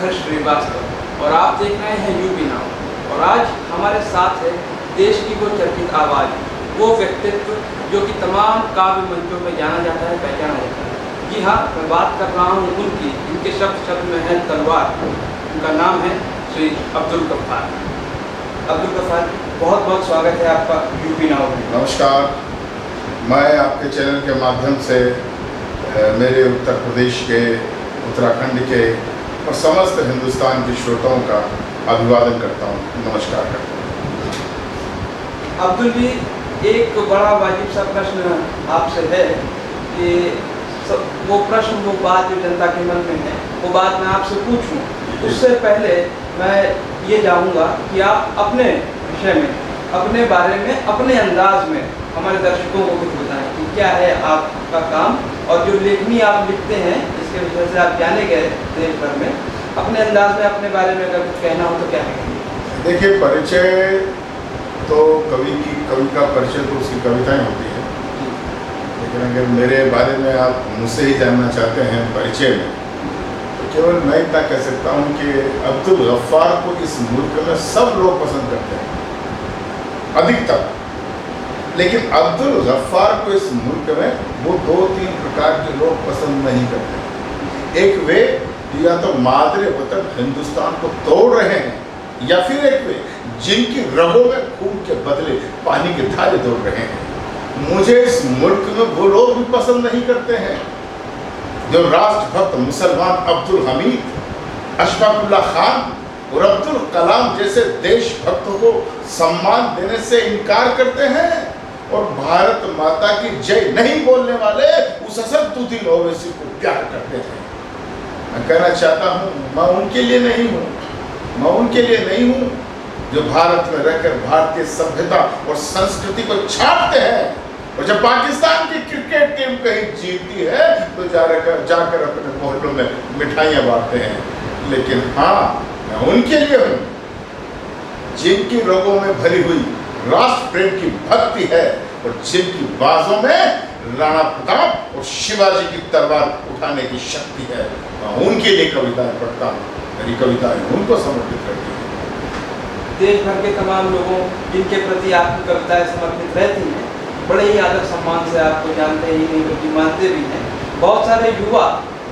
प्रखर श्रीवास्तव और आप देख रहे हैं यूपी नाउ। और आज हमारे साथ है देश की वो चर्चित आवाज़, वो व्यक्तित्व जो कि तमाम काव्य मंचों में जाना जाता है, पहचाना जाता है। जी हाँ, मैं बात कर रहा हूँ उनकी, इनके शब्द में है तलवार। उनका नाम है श्री अब्दुल गफ्फार। अब्दुल गफ्फार, बहुत बहुत स्वागत है आपका यूपी नाउ में। नमस्कार। मैं आपके चैनल के माध्यम से मेरे उत्तर प्रदेश के, उत्तराखंड के और समस्त हिंदुस्तान के श्रोताओं का अभिवादन करता हूँ, नमस्कार करता हूँ। अब्दुल जी, एक बड़ा वाजिब सा प्रश्न आपसे है कि वो प्रश्न, वो बात जो जनता के मन में है, वो बात मैं आपसे पूछूं, उससे पहले मैं ये चाहूँगा कि आप अपने विषय में, अपने बारे में, अपने अंदाज में हमारे दर्शकों को कुछ बताएं कि क्या है आपका काम और जो लेखनी आप लिखते हैं, इसके वजह से आप जाने गए देश भर में। अपने अंदाज में अपने बारे में अगर कुछ कहना हो तो क्या कहेंगे? देखिए, परिचय तो कवि का परिचय तो उसकी कविताएं होती हैं, लेकिन अगर मेरे बारे में आप मुझसे ही जानना चाहते हैं परिचय में, तो केवल मैं इतना कह सकता हूँ कि अब्दुल गफ्फार को इस मुल्क में सब लोग पसंद करते हैं, अधिकतर। लेकिन अब्दुल गफ्फार को इस मुल्क में वो 2-3 प्रकार के लोग पसंद नहीं करते। एक वे या तो मादरे वतन हिंदुस्तान को तोड़ रहे हैं, या फिर एक वे जिनकी रगों में खून के बदले पानी के धारे दौड़ रहे हैं। मुझे इस मुल्क में वो लोग भी पसंद नहीं करते हैं जो राष्ट्रभक्त मुसलमान अब्दुल हमीद, अशफाक उल्लाह खान और अब्दुल कलाम जैसे देशभक्तों को सम्मान देने से इनकार करते हैं और भारत माता की जय नहीं बोलने वाले उस असदुद्दीन ओवैसी को प्यार करते थे। मैं कहना चाहता हूँ, मैं उनके लिए नहीं हूँ जो भारत में रहकर भारतीय सभ्यता और संस्कृति को छापते हैं, और जब पाकिस्तान की क्रिकेट टीम कहीं जीतती है तो जाकर अपने मोहल्लों में मिठाइयाँ बांटते हैं। लेकिन हाँ, मैं उनके लिए हूँ जिनकी रगों में भरी हुई राष्ट्र प्रेम की भक्ति है और जिनकी बाजों में राणा प्रताप और शिवाजी की तलवार उठाने की शक्ति है। मैं उनके लिए कविताएं पढ़ता हूँ, मेरी कविताएं उनको समर्पित करती हैं। देश भर के तमाम लोगों जिनके प्रति आपकी कविताएं समर्पित रहती हैं, बड़े ही आदर सम्मान से आपको जानते ही नहीं बल्कि मानते भी हैं। बहुत सारे युवा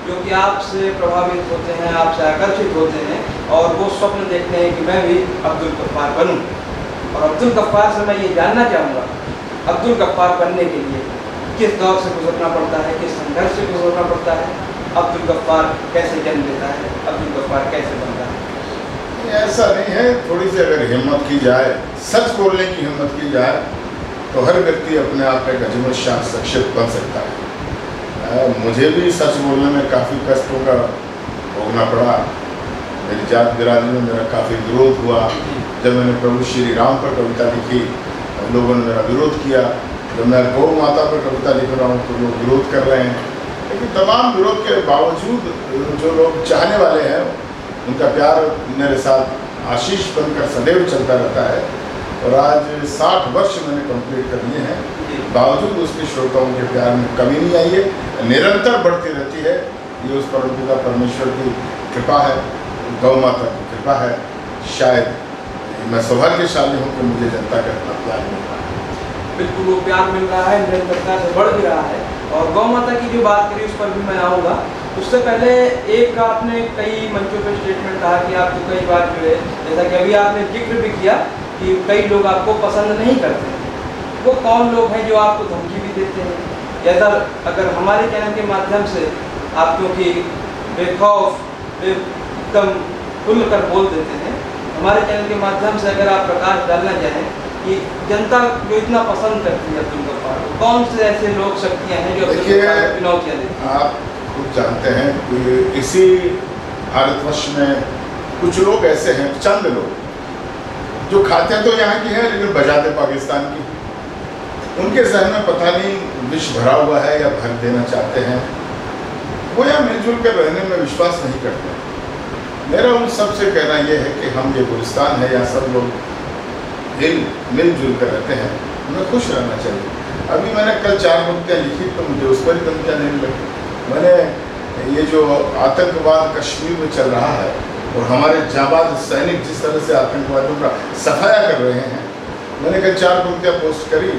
जो कि आपसे प्रभावित होते हैं, आपसे आकर्षित होते हैं और वो स्वप्न देखते हैं कि मैं भी अब्दुल गफ्फार बनूं। और अब्दुल गफ्फार से मैं ये जानना चाहूँगा, अब्दुल गफ्फार बनने के लिए किस दौर से गुजरना पड़ता है, किस संघर्ष से गुजरना पड़ता है? अब्दुल गफ्फार कैसे जन्म लेता है? अब्दुल गफ्फार कैसे बनता है? ऐसा नहीं है, थोड़ी सी अगर हिम्मत की जाए, सच बोलने की हिम्मत की जाए, तो हर व्यक्ति अपने आप में एक अजमत शान शख्सियत बन सकता है। मुझे भी सच बोलने में काफ़ी कष्टों का भोगना पड़ा। मेरी जात बिरादरी में मेरा काफ़ी विरोध हुआ। जब मैंने प्रभु श्री राम पर कविता लिखी, लोगों ने मेरा विरोध किया। जब मैं गौ माता पर कविता लिख रहा हूँ तो लोग विरोध कर रहे हैं। लेकिन तमाम विरोध के बावजूद जो लोग चाहने वाले हैं, उनका प्यार मेरे साथ आशीष बनकर सदैव चलता रहता है। और आज 60 वर्ष मैंने कंप्लीट कर लिए हैं, बावजूद उसके श्रोताओं के प्यार में कमी नहीं आई है, निरंतर बढ़ती रहती है। ये उस परम पिता परमेश्वर की कृपा है, गौ माता की कृपा है। शायद मैं सौभाग्यशाली हूँ कि मुझे जनता का इतना प्यार मिल रहा है। बिल्कुल, वो प्यार मिल रहा है, निरंतरता से बढ़ भी रहा है। और गौ माता की जो बात करी उस पर भी मैं आऊँगा। उससे पहले एक आपने कई मंचों पर स्टेटमेंट कहा कि आपको कई बार जो है, जैसा कि अभी आपने जिक्र भी किया कि कई लोग आपको पसंद नहीं करते। वो कौन लोग हैं जो आपको धमकी भी देते हैं? या अगर हमारे चैनल के माध्यम से आप क्योंकि बेखौफ एकदम खुल कर बोल देते हैं, हमारे चैनल के माध्यम से अगर आप प्रकाश डालना चाहें कि जनता जो इतना पसंद करती है अब्दुल गफ्फार को, कौन से ऐसे लोग शक्तियाँ हैं जो चुनौतियाँ देती हैं? आप खुद जानते हैं कि इसी भारतवर्ष में कुछ लोग ऐसे हैं, चंद लोग जो खाते तो यहाँ की हैं लेकिन बजाते पाकिस्तान की। उनके जहन में पता नहीं विष भरा हुआ है या भर देना चाहते हैं। वो यहाँ मिलजुल कर रहने में विश्वास नहीं करते। मेरा उन सब से कहना यह है कि हम ये गुलिस्तान है, यहाँ सब लोग मिलजुल कर रहते हैं, हमें खुश रहना चाहिए। अभी मैंने कल 4 पंक्तियाँ लिखी तो मुझे उस पर ही पंक्तियाँ नहीं लगी। मैंने ये जो आतंकवाद कश्मीर में चल रहा है, और हमारे जाबाज सैनिक जिस तरह से आतंकवादियों का सफाया कर रहे हैं, मैंने कहा 4 पंक्तियाँ पोस्ट करी,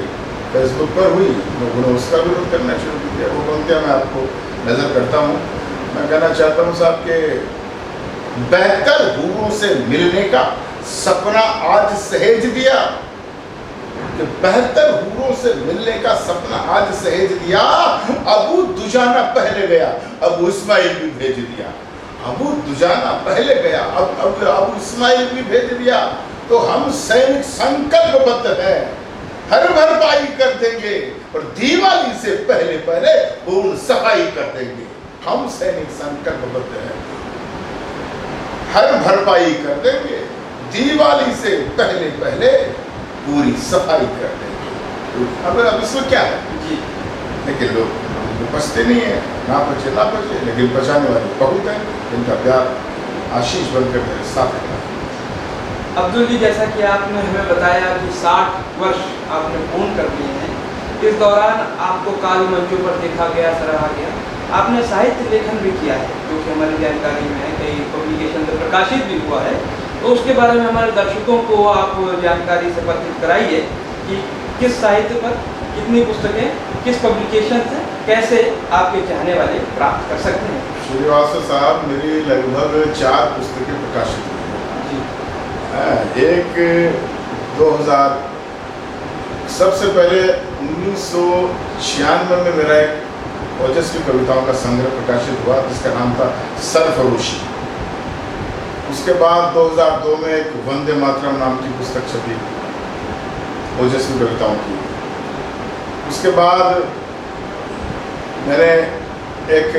फेसबुक पर हुई, लोगों ने उसका विरोध करना शुरू किया। वो पंक्तियाँ मैं आपको नज़र करता हूँ। मैं कहना चाहता हूँ साहब के बेहतर हूरों से मिलने का सपना आज सहेज दिया, कि बेहतर हूरों से मिलने का सपना आज सहेज दिया। अबू दुजाना पहले गया, अबू इस्माइल भी भेज दिया। अबू दुजाना पहले गया, अब अबू इस्माइल भी भेज दिया। तो हम सैनिक संकल्पबद्ध हैं, हर भरपाई कर देंगे और दिवाली से पहले पहले पूर्ण सफाई कर देंगे। हम सैनिक संकल्पबद्ध हैं, हर भरपाई कर देंगे, दिवाली से पहले पहले पूरी सफाई कर देंगे। अब इसमें क्या है जी, लेकिन लोग बचते नहीं है, ना बचे, लेकिन बचाने वाले बहुत हैं, इनका प्यार आशीष बनकर मेरे साथ है। अब्दुल जी, जैसा कि आपने हमें बताया कि 60 वर्ष आपने पूर्ण कर लिए हैं, इस दौरान आपको काल मंचों पर देखा गया, सराहा गया। आपने साहित्य लेखन भी किया है, जो कि हमारी जानकारी में है, कई पब्लिकेशन में प्रकाशित भी हुआ है। तो उसके बारे में हमारे दर्शकों को आप जानकारी से परिचित कराइए कि किस साहित्य पर कितनी पुस्तकें, किस पब्लिकेशन से कैसे आपके चाहने वाले प्राप्त कर सकते हैं। श्रीवास्तव साहब, मेरी लगभग 4 पुस्तकें प्रकाशित हुई। एक 2000, सबसे पहले 1996 में मेरा एक ओजस्वी कविताओं का संग्रह प्रकाशित हुआ, जिसका नाम था सरफरोशी। उसके बाद 2002 में एक वंदे मातरम नाम की पुस्तक छपी, ओजस्वी कविताओं की। उसके बाद मैंने एक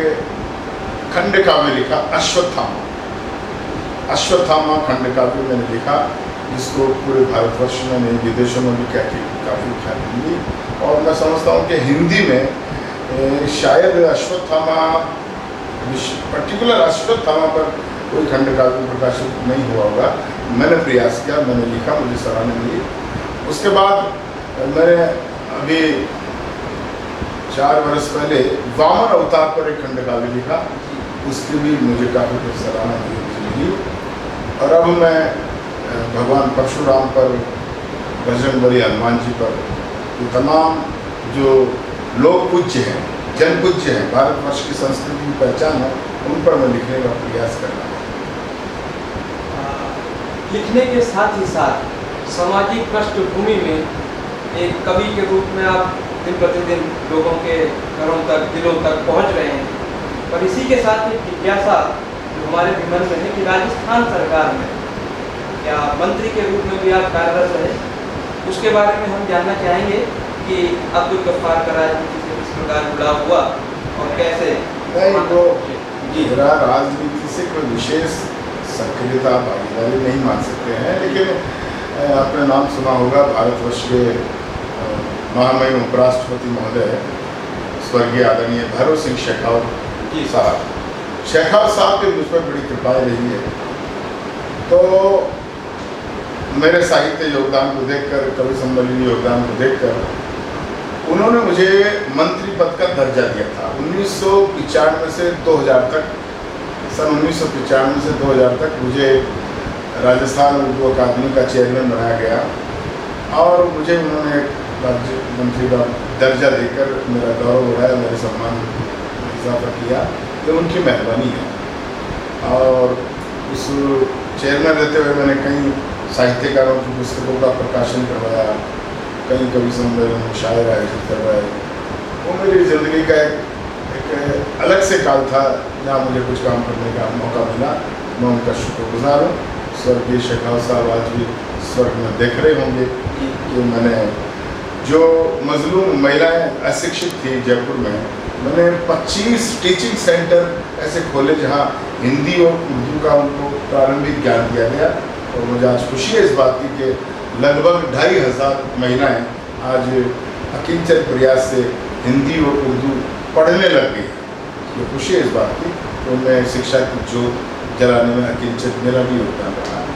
खंड काव्य लिखा, अश्वत्थामा खंड काव्य मैंने लिखा, जिसको पूरे भारतवर्ष में नहीं, विदेशों में भी काफ़ी ख्याति मिली। और मैं समझता हूँ कि हिंदी में शायद अश्वत्थामा, पर्टिकुलर अश्वत्थामा पर कोई खंड काव्य प्रकाशित नहीं हुआ होगा। मैंने प्रयास किया, मैंने लिखा, मुझे सराहना मिली। उसके बाद मैंने अभी 4 वर्ष पहले वामन अवतार पर एक खंड काव्य लिखा, उसकी भी मुझे काफ़ी कुछ सराहना मिली। और अब मैं भगवान परशुराम पर, बजरंगबली हनुमान जी पर, ये तमाम जो लोक पूज्य हैं, जन पूज्य हैं, भारतवर्ष की संस्कृति की पहचान है, उन पर मैं लिखने का प्रयास कर रहा हूँ। लिखने के साथ ही साथ सामाजिक पृष्ठभूमि में एक कवि के रूप में आप दिन प्रतिदिन लोगों के घरों तक, दिलों तक पहुँच रहे हैं। और इसी के साथ एक जिज्ञासा हमारे भी मन में है कि राजस्थान सरकार में क्या मंत्री के रूप में भी आप कार्यरत रहे, उसके बारे में हम जानना चाहेंगे कि अब्दुल गफ्फार का राजनीति से किस प्रकार जुड़ाव हुआ और कैसे। तो मेरा राजनीति से कोई विशेष सक्रियता, भागीदारी नहीं मान सकते हैं, लेकिन आपने नाम सुना होगा भारतवर्ष के महामहिम उपराष्ट्रपति महोदय स्वर्गीय आदरणीय भैरव सिंह शेखावत साहब, शेखावत साहब की मुझ पर बड़ी कृपाएं रही है। तो मेरे साहित्य योगदान को देखकर, कवि सम्मेलनी योगदान को देखकर उन्होंने मुझे मंत्री पद का दर्जा दिया था। 1995 से 2000 तक, सन 1995 से 2000 तक मुझे राजस्थान उर्दू अकादमी का चेयरमैन बनाया गया और मुझे उन्होंने राज्य मंत्री का दर्जा देकर मेरा गौरव बढ़ाया, मेरे सम्मान में इजाफा किया। तो उनकी मेहरबानी है। और उस चेयरमैन रहते हुए मैंने कई साहित्यकारों की पुस्तकों का प्रकाशन करवाया, कई कवि सम्मेलन, शायर आयोजित करवाए। वो मेरी ज़िंदगी का एक अलग से काल था जहाँ मुझे कुछ काम करने का मौका मिला। मैं उनका शुक्रगुजार हूँ। स्वर्गीय शेखावत साहब आज भी स्वर्ग में देख रहे होंगे कि मैंने जो मजलूम महिलाएं अशिक्षित थी जयपुर में, मैंने 25 टीचिंग सेंटर ऐसे खोले जहाँ हिंदी और उर्दू का उनको प्रारंभिक ज्ञान दिया गया। और मुझे आज खुशी है इस बात की कि लगभग 2500 महिलाएं आज अकिंचन प्रयास से हिंदी और उर्दू पढ़ने लग गई। ये खुशी है इस बात की, तो उनमें शिक्षा की जोत जलाने में अकिंचन मेरा भी योगदान रहा है।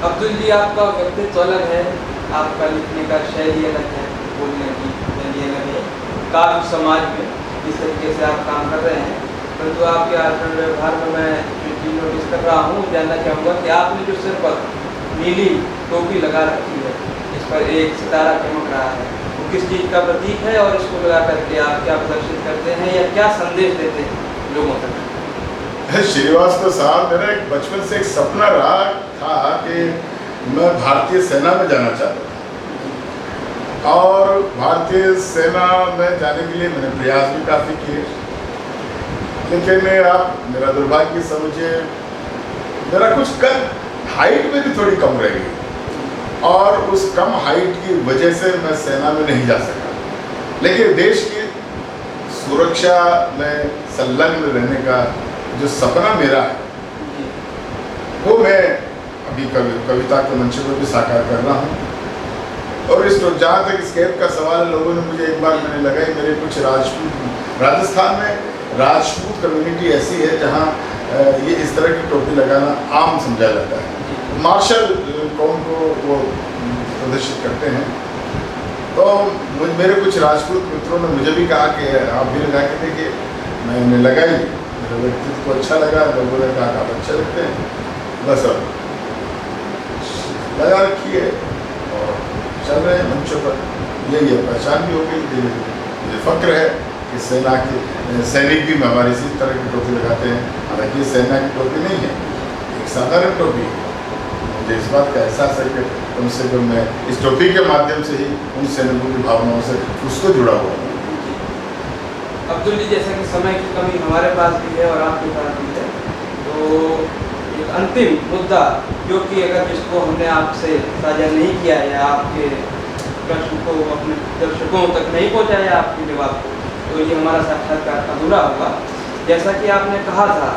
अब्दुल जी, आपका व्यक्तित्व अलग है, आपका लिखने का शैली अलग है, बोलने की शैली अलग है। काव्य समाज में जिस तरीके से आप काम कर रहे हैं, परंतु आपके आचरण व्यवहार में मैं चीज़ नोटिस कर रहा हूँ, जानना चाहूँगा कि आपने जो सिर पर नीली टोपी लगा रखी है, इस पर एक सितारा चमक रहा है, वो किस चीज़ का प्रतीक है और इसको लगा करके आप क्या प्रदर्शित करते हैं या क्या संदेश देते हैं लोगों तक? श्रीवास्तव साहब, मेरा एक बचपन से एक सपना रहा था कि मैं भारतीय सेना में जाना चाहता था, और भारतीय सेना में जाने के लिए मैंने प्रयास भी काफ़ी किए, लेकिन आप मेरा दुर्भाग्य समझिए, मेरा कुछ हाइट में भी थोड़ी कम रह गई, और उस कम हाइट की वजह से मैं सेना में नहीं जा सका। लेकिन देश की सुरक्षा में संलग्न रहने का जो सपना मेरा है, वो मैं अभी कविता के मंच पर भी साकार कर रहा हूँ। और इस जहाँ तक स्केप का सवाल है, लोगों ने मुझे एक बार मैंने लगाई, मेरे कुछ राजस्थान में राजपूत कम्युनिटी ऐसी है जहाँ ये इस तरह की टोपी लगाना आम समझा जाता है, मार्शल कौम को वो प्रदर्शित करते हैं। तो मेरे कुछ राजपूत मित्रों ने मुझे भी कहा कि आप भी लगा के देखिए। मैंने लगाई, मेरे व्यक्तित्व को अच्छा लगा, लोगों ने कहा आप अच्छे लगते हैं, बस अब लगा रखी है और चल रहे हैं मंचों पर। यही है, पहचान भी हो गई, ये फक्र है कि सेना के सैनिक भी हमारे इसी तरह की टोपी लगाते हैं। हालांकि सेना की टोपी नहीं है, एक साधारण टोपी है। मुझे इस बात का एहसास है कि कम से कम मैं इस टोपी के माध्यम से ही उन सैनिकों की भावनाओं से कुछ तो जुड़ा हुआ हूँ। अब्दुल जी, जैसा कि समय की कमी हमारे पास भी है और आपके पास भी है, तो एक अंतिम मुद्दा जो कि अगर जिसको हमने आपसे साझा नहीं किया या आपके प्रश्न को अपने दर्शकों तक नहीं पहुंचाया आपके जवाब को, तो ये हमारा साक्षात्कार अधूरा होगा। जैसा कि आपने कहा था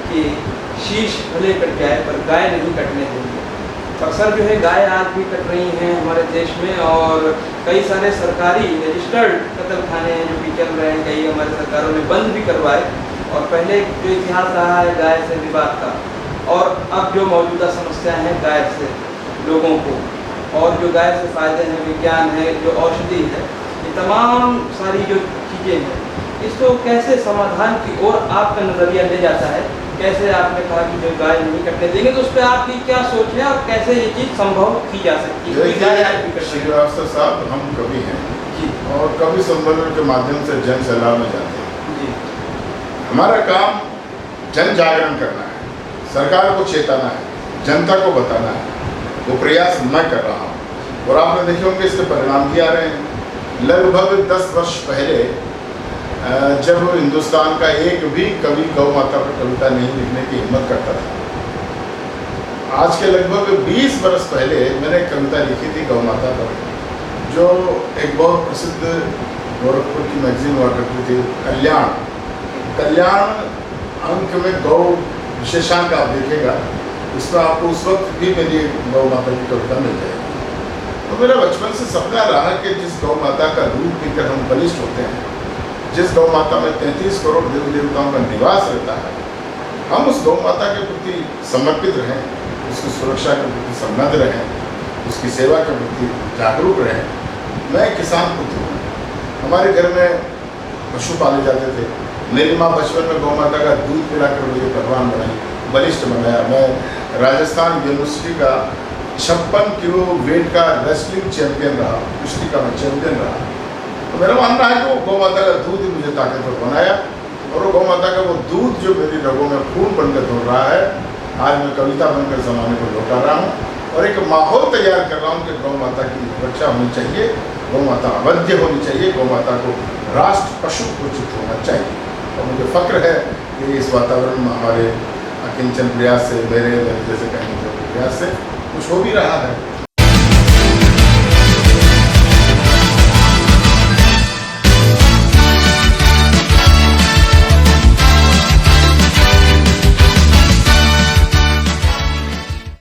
कि शीश भले कट जाए पर गाय नहीं कटने देंगे। अक्सर जो है गाय आज भी कट रही हैं हमारे देश में, और कई सारे सरकारी रजिस्टर्ड कत्ल खाने हैं जो कि चल रहे हैं, कई हमारी सरकारों ने बंद भी करवाए। और पहले जो इतिहास रहा है गाय से विवाद का, और अब जो मौजूदा समस्या है गाय से लोगों को, और जो गाय से फ़ायदे हैं, विज्ञान है, जो औषधि है, ये तमाम सारी जो चीज़ें हैं, इसको कैसे समाधान की ओर आपका नज़रिया ले जाता है? कैसे आपने कहा कि जो गाय नहीं कटने देंगे, तो उस पर आपकी क्या सोच है और कैसे ये चीज़ संभव की जा सकती है? श्रीवास्तव साहब, हम कवि हैं जी, और कवि सम्मेलन के माध्यम से जन सलाह में जाते हैं जी। हमारा काम जन जागरण करना है, सरकार को चेताना है, जनता को बताना है। वो प्रयास मैं कर रहा हूँ और आपने देखे होंगे इसके परिणाम भी आ रहे हैं। लगभग 10 वर्ष पहले जब हिंदुस्तान का एक भी कवि गौ माता पर कविता नहीं लिखने की हिम्मत करता था, आज के लगभग 20 वर्ष पहले मैंने कविता लिखी थी गौ माता पर, जो एक बहुत प्रसिद्ध गोरखपुर की मैगजीन हुआ करती थी कल्याण अंक में गौ विशेषांक आप देखेगा, उसमें आपको उस वक्त भी मेरी गौ माता की कविता मिल जाएगी। तो मेरा बचपन से सपना रहा कि जिस गौ माता का दूध पीकर हम बलिष्ठ होते हैं, जिस गौ माता में 33 करोड़ देवी देवताओं का निवास रहता है, हम उस गौ माता के प्रति समर्पित रहें, उसकी सुरक्षा के प्रति सन्नद्ध रहें, उसकी सेवा के प्रति जागरूक रहें। मैं किसान पुत्र हूँ, हमारे घर में पशु पाले जाते थे। मेरी माँ बचपन में गौ माता का दूध पिलाकर मुझे पकवान बनाई, बलिष्ठ बनाया। मैं राजस्थान यूनिवर्सिटी का 56 किलो वेट का रेसलिंग चैंपियन रहा, कुश्ती का मैं चैंपियन रहा। तो मेरा मानना है कि वो गौ माता का दूध ही मुझे ताकतवर बनाया, और वो गौ माता का वो दूध जो मेरी रगों में खून बनकर दौड़ रहा है, आज मैं कविता बनकर ज़माने को लौटा रहा हूँ और एक माहौल तैयार कर रहा हूँ कि गौ माता की रक्षा होनी चाहिए, गौ माता अवध्य होनी चाहिए, गौ माता को राष्ट्र पशु घोषित होना चाहिए। और मुझे फ़क्र है कि इस वातावरण में हमारे अकिंचन प्रयास से, मेरे जैसे कहने के प्रयास से कुछ हो भी रहा है।